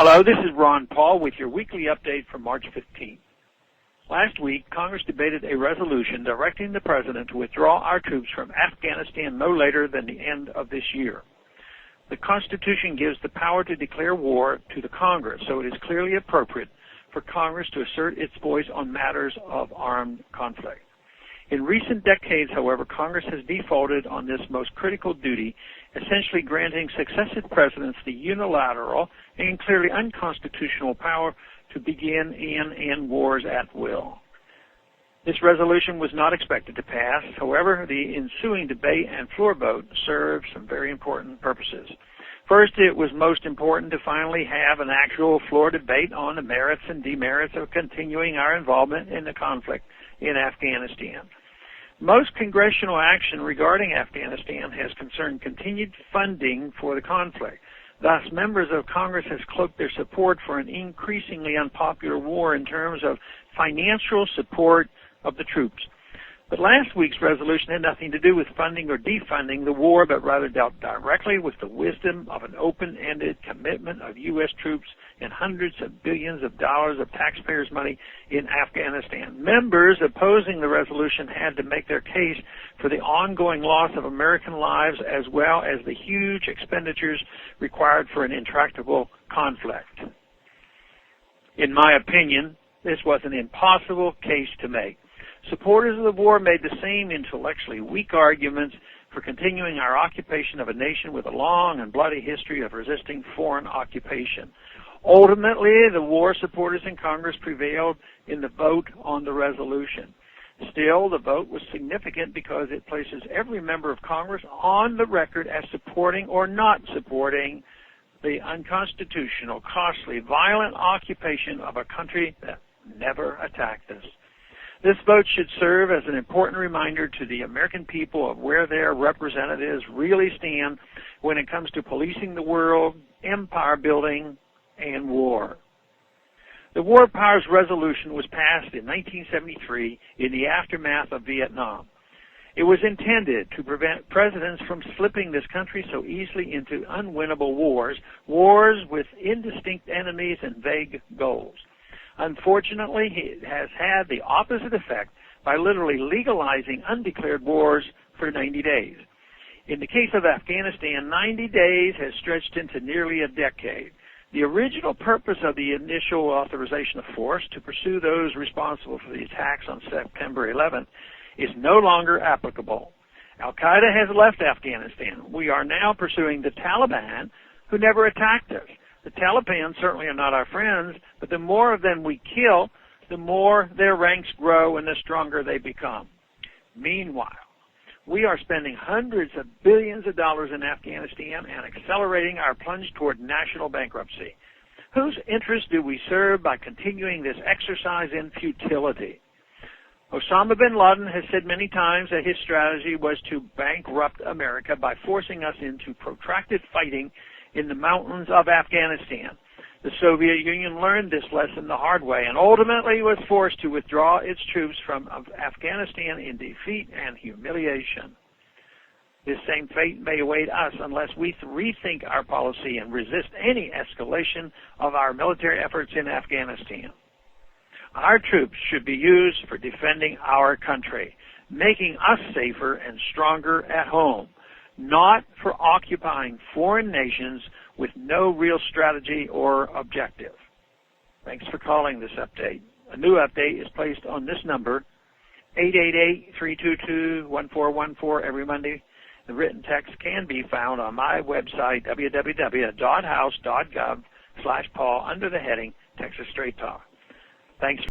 Hello, this is Ron Paul with your weekly update for March 15th. Last week, Congress debated a resolution directing the President to withdraw our troops from Afghanistan no later than the end of this year. The Constitution gives the power to declare war to the Congress, so it is clearly appropriate for Congress to assert its voice on matters of armed conflict. In recent decades, however, Congress has defaulted on this most critical duty, essentially granting successive presidents the unilateral and clearly unconstitutional power to begin and end wars at will. This resolution was not expected to pass. However, the ensuing debate and floor vote served some very important purposes. First, it was most important to finally have an actual floor debate on the merits and demerits of continuing our involvement in the conflict in Afghanistan. Most congressional action regarding Afghanistan has concerned continued funding for the conflict. Thus, members of Congress have cloaked their support for an increasingly unpopular war in terms of financial support of the troops. But last week's resolution had nothing to do with funding or defunding the war, but rather dealt directly with the wisdom of an open-ended commitment of U.S. troops and hundreds of billions of dollars of taxpayers' money in Afghanistan. Members opposing the resolution had to make their case for the ongoing loss of American lives as well as the huge expenditures required for an intractable conflict. In my opinion, this was an impossible case to make. Supporters of the war made the same intellectually weak arguments for continuing our occupation of a nation with a long and bloody history of resisting foreign occupation. Ultimately, the war supporters in Congress prevailed in the vote on the resolution. Still, the vote was significant because it places every member of Congress on the record as supporting or not supporting the unconstitutional, costly, violent occupation of a country that never attacked us. This vote should serve as an important reminder to the American people of where their representatives really stand when it comes to policing the world, empire building, and war. The War Powers Resolution was passed in 1973 in the aftermath of Vietnam. It was intended to prevent presidents from slipping this country so easily into unwinnable wars with indistinct enemies and vague goals. Unfortunately, it has had the opposite effect by literally legalizing undeclared wars for 90 days. In the case of Afghanistan, 90 days has stretched into nearly a decade. The original purpose of the initial authorization of force to pursue those responsible for the attacks on September 11th is no longer applicable. Al-Qaeda has left Afghanistan. We are now pursuing the Taliban, who never attacked us. The Taliban certainly are not our friends, but the more of them we kill, the more their ranks grow and the stronger they become. Meanwhile, we are spending hundreds of billions of dollars in Afghanistan and accelerating our plunge toward national bankruptcy. Whose interest do we serve by continuing this exercise in futility? Osama bin Laden has said many times that his strategy was to bankrupt America by forcing us into protracted fighting in the mountains of Afghanistan. The Soviet Union learned this lesson the hard way and ultimately was forced to withdraw its troops from Afghanistan in defeat and humiliation. This same fate may await us unless we rethink our policy and resist any escalation of our military efforts in Afghanistan. Our troops should be used for defending our country, making us safer and stronger at home, not for occupying foreign nations with no real strategy or objective. Thanks for calling this update. A new update is placed on this number, 888-322-1414, every Monday. The written text can be found on my website, www.house.gov/Paul, under the heading Texas Straight Talk. Thanks.